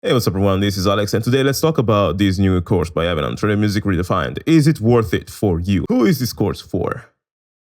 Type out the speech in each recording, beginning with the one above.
Hey, what's up everyone, this is Alex, and today let's talk about this new course by Evenant Trailer Music Redefined. Is it worth it for you? Who is this course for?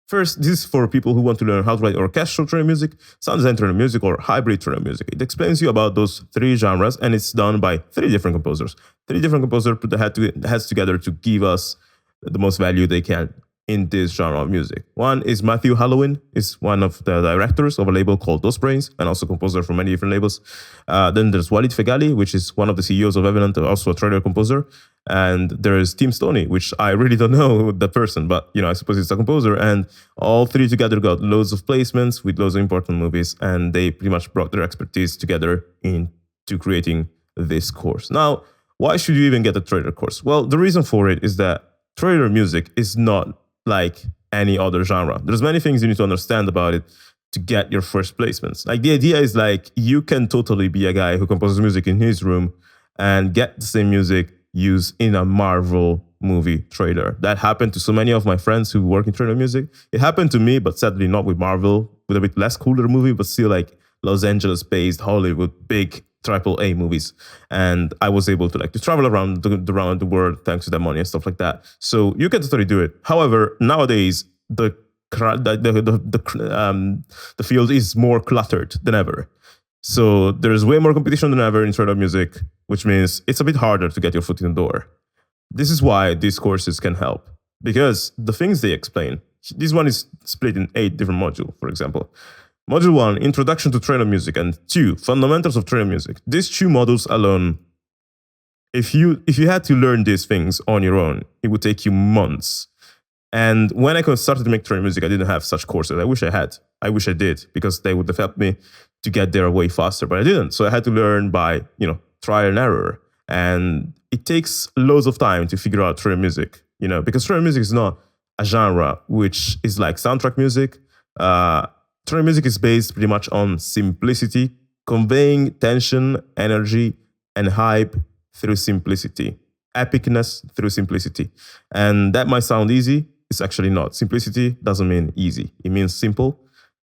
First, this is for people who want to learn how to write orchestral trailer music, sound design trailer music, or hybrid trailer music. It explains you about those three genres, and it's done by three different composers. Three different composers put the heads together to give us the most value they can in this genre of music. One is Matthew Halloween, is one of the directors of a label called Those Brains, and also composer for many different labels. Then there's Walid Fegali, which is one of the CEOs of Evenant, also a trailer composer. And there's Tim Stoney, which I really don't know the person, but I suppose it's a composer. And all three together got loads of placements with loads of important movies, and they pretty much brought their expertise together into creating this course. Now, why should you even get a trailer course? Well, the reason for it is that trailer music is not like any other genre. There's many things you need to understand about it to get your first placements. Like, the idea is like you can totally be a guy who composes music in his room and get the same music used in a Marvel movie trailer. That happened to so many of my friends who work in trailer music. It happened to me, but sadly not with Marvel, with a bit less cooler movie, but still like Los Angeles-based Hollywood big AAA movies, and I was able to travel around the world thanks to that money and stuff like that. So you can totally do it. However, nowadays the field is more cluttered than ever. So there's way more competition than ever in trailer music, which means it's a bit harder to get your foot in the door. This is why these courses can help, because the things they explain. This one is split in 8 different modules, for example. Module 1, Introduction to Trailer Music, and 2, Fundamentals of Trailer Music. These 2 modules alone, if you had to learn these things on your own, it would take you months. And when I started to make trailer music, I didn't have such courses. I wish I had. I wish I did, because they would have helped me to get there way faster, but I didn't. So I had to learn by, trial and error. And it takes loads of time to figure out trailer music, because trailer music is not a genre which is like soundtrack music. Trailer music is based pretty much on simplicity, conveying tension, energy, and hype through simplicity, epicness through simplicity. And that might sound easy. It's actually not. Simplicity doesn't mean easy. It means simple.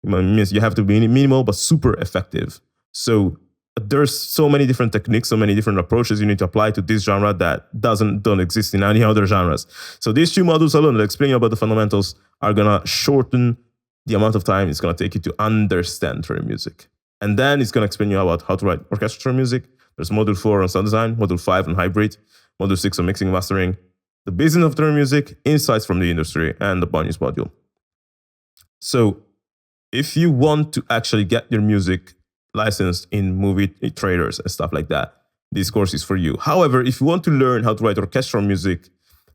It means you have to be minimal but super effective. So there's so many different techniques, so many different approaches you need to apply to this genre that don't exist in any other genres. So these 2 modules alone that explain you about the fundamentals are gonna shorten the amount of time it's going to take you to understand trailer music. And then it's going to explain you about how to write orchestral music. There's module 4 on sound design, module 5 on hybrid, module 6 on mixing and mastering, the business of trailer music, insights from the industry, and the bonus module. So if you want to actually get your music licensed in movie trailers and stuff like that, this course is for you. However, if you want to learn how to write orchestral music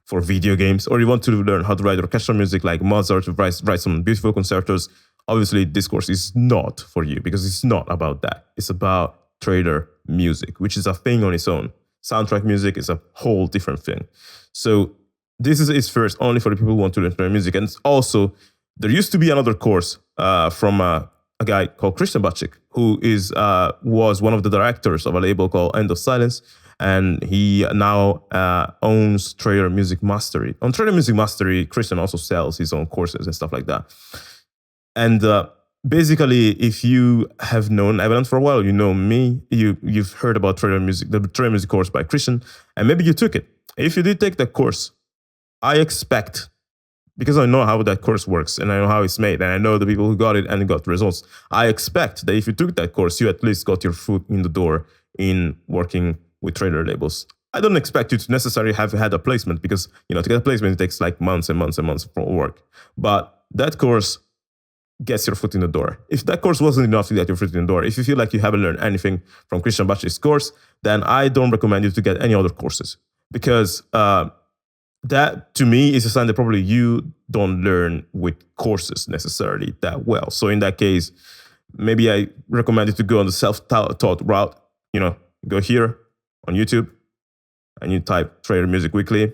for video games, or you want to learn how to write orchestral music like Mozart, to write some beautiful concertos, obviously this course is not for you, because it's not about that. It's about trailer music, which is a thing on its own. Soundtrack music is a whole different thing. So this is first only for the people who want to learn trailer music. And also, there used to be another course from a guy called Christian Bacik, who was one of the directors of a label called End of Silence. And he now owns Trailer Music Mastery. On Trailer Music Mastery, Christian also sells his own courses and stuff like that. And basically, if you have known Evenant for a while, you know me, you've heard about trailer music, the Trailer Music course by Christian, and maybe you took it. If you did take that course, I expect, because I know how that course works and I know how it's made and I know the people who got it and got results, I expect that if you took that course, you at least got your foot in the door in working with trailer labels. I don't expect you to necessarily have had a placement, because to get a placement it takes like months and months and months of work. But that course gets your foot in the door. If that course wasn't enough to get your foot in the door, if you feel like you haven't learned anything from Christian Bacik's course, then I don't recommend you to get any other courses, because that to me is a sign that probably you don't learn with courses necessarily that well. So in that case, maybe I recommend you to go on the self-taught route. Go here on YouTube and you type Trailer Music Weekly,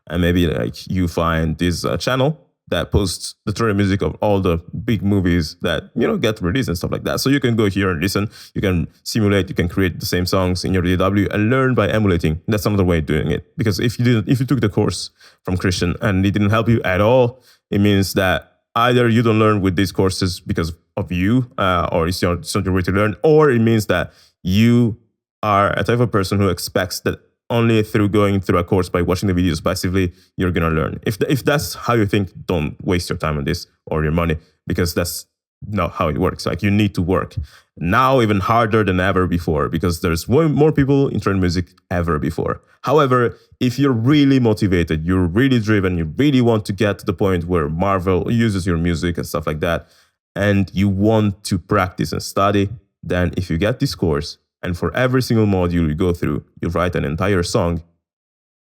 and maybe you find this channel that posts the trailer music of all the big movies that get released and stuff like that. So you can go here and listen, you can simulate, you can create the same songs in your DAW and learn by emulating. That's another way of doing it, because if you took the course from Christian and it didn't help you at all, it means that either you don't learn with these courses because of you, or it's not your way to learn, or it means that you are a type of person who expects that only through going through a course by watching the videos passively, you're going to learn. If that's how you think, don't waste your time on this or your money, because that's not how it works. Like, you need to work now even harder than ever before, because there's way more people in trailer music ever before. However, if you're really motivated, you're really driven, you really want to get to the point where Marvel uses your music and stuff like that, and you want to practice and study, then if you get this course, and for every single module you go through, you write an entire song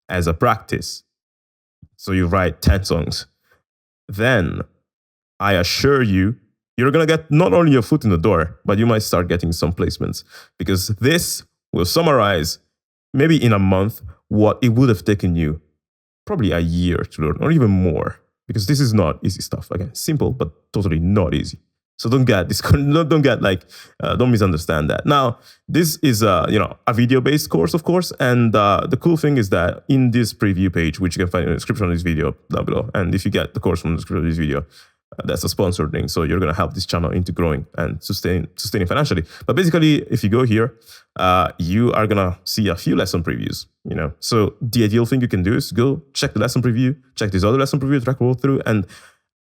as a practice. So you write 10 songs. Then I assure you, you're going to get not only your foot in the door, but you might start getting some placements, because this will summarize, maybe in a month, what it would have taken you probably a year to learn, or even more, because this is not easy stuff. Again, simple, but totally not easy. So don't misunderstand that. Now, this is a video-based course, of course, and the cool thing is that in this preview page, which you can find in the description of this video down below, and if you get the course from the description of this video, that's a sponsored link, so you're going to help this channel into growing and sustaining financially. But basically, if you go here, you are going to see a few lesson previews. So the ideal thing you can do is go check the lesson preview, check this other lesson preview, track roll through, and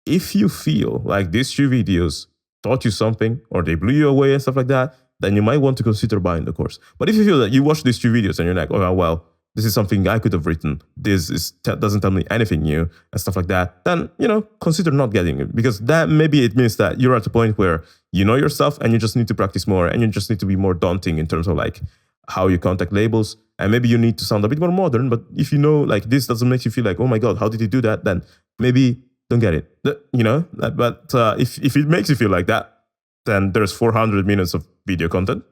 if you feel like these 2 videos taught you something, or they blew you away and stuff like that, then you might want to consider buying the course. But if you feel that you watch these 2 videos and you're like, oh, well, this is something I could have written, doesn't tell me anything new and stuff like that, then, consider not getting it, because that maybe it means that you're at a point where you know your stuff and you just need to practice more, and you just need to be more daunting in terms of like how you contact labels, and maybe you need to sound a bit more modern. But if like this doesn't make you feel like, oh my God, how did he do that? Then maybe don't get it, But if it makes you feel like that, then there's 400 minutes of video content.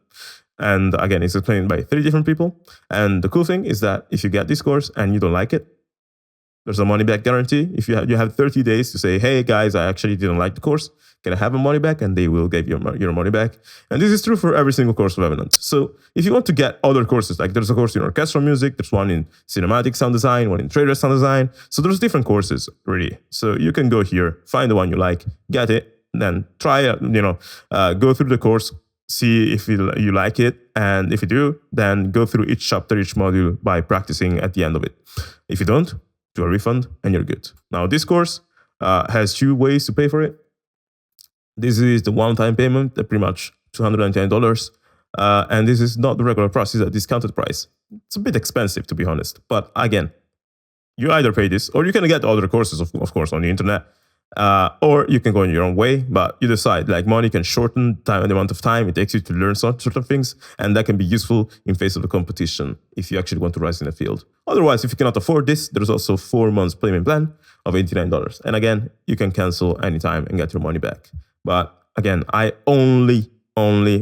And again, it's explained by 3 different people. And the cool thing is that if you get this course and you don't like it, there's a money-back guarantee. If you have 30 days to say, hey guys, I actually didn't like the course, can I have my money back? And they will give you your money back. And this is true for every single course of Evenant. So if you want to get other courses, like there's a course in orchestral music, there's one in cinematic sound design, one in trailer sound design. So there's different courses, really. So you can go here, find the one you like, get it, then try it, go through the course, see if you like it. And if you do, then go through each chapter, each module by practicing at the end of it. If you don't, do a refund and you're good. Now, this course has 2 ways to pay for it. This is the one-time payment, pretty much $299. And this is not the regular price, it's a discounted price. It's a bit expensive, to be honest. But again, you either pay this, or you can get other courses, of course, on the internet. Or you can go in your own way, but you decide. Like, money can shorten the amount of time it takes you to learn certain things, and that can be useful in face of the competition if you actually want to rise in the field. Otherwise, if you cannot afford this, there's also 4 months payment plan of $89. And again, you can cancel anytime and get your money back. But again, I only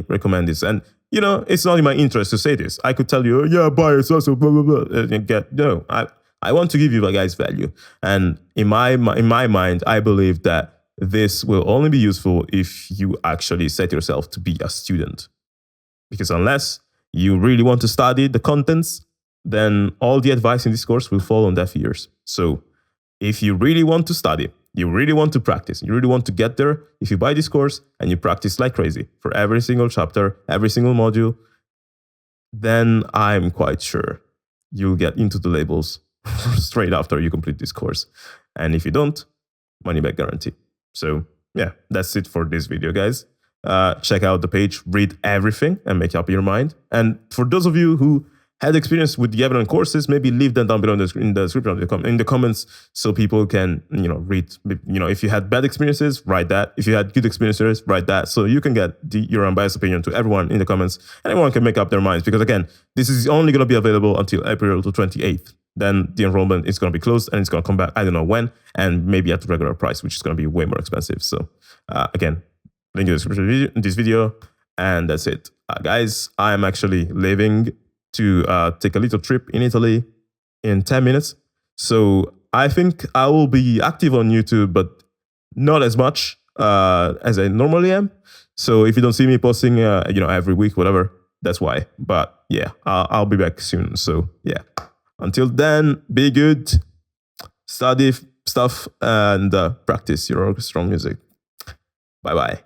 recommend this. And it's not in my interest to say this. I could tell you, oh, yeah, buy it, also blah blah blah. I want to give you guys value. And in my mind, I believe that this will only be useful if you actually set yourself to be a student. Because unless you really want to study the contents, then all the advice in this course will fall on deaf ears. So if you really want to study, you really want to practice, you really want to get there, if you buy this course and you practice like crazy for every single chapter, every single module, then I'm quite sure you'll get into the labels straight after you complete this course. And if you don't, money back guarantee. So yeah, that's it for this video, guys. Check out the page, read everything, and make up your mind. And for those of you who had experience with the Evenant courses, maybe leave them down below in the description, in the comments, so people can read. If you had bad experiences, write that. If you had good experiences, write that. So you can get your unbiased opinion to everyone in the comments, and everyone can make up their minds. Because again, this is only going to be available until April 28th. Then the enrollment is going to be closed, and it's going to come back, I don't know when, and maybe at the regular price, which is going to be way more expensive. So again, link in the description of this video, and that's it. Guys, I am actually leaving to take a little trip in Italy in 10 minutes. So I think I will be active on YouTube, but not as much as I normally am. So if you don't see me posting, every week, whatever, that's why. But yeah, I'll be back soon. So yeah, until then, be good, study stuff, and practice your orchestral music. Bye-bye.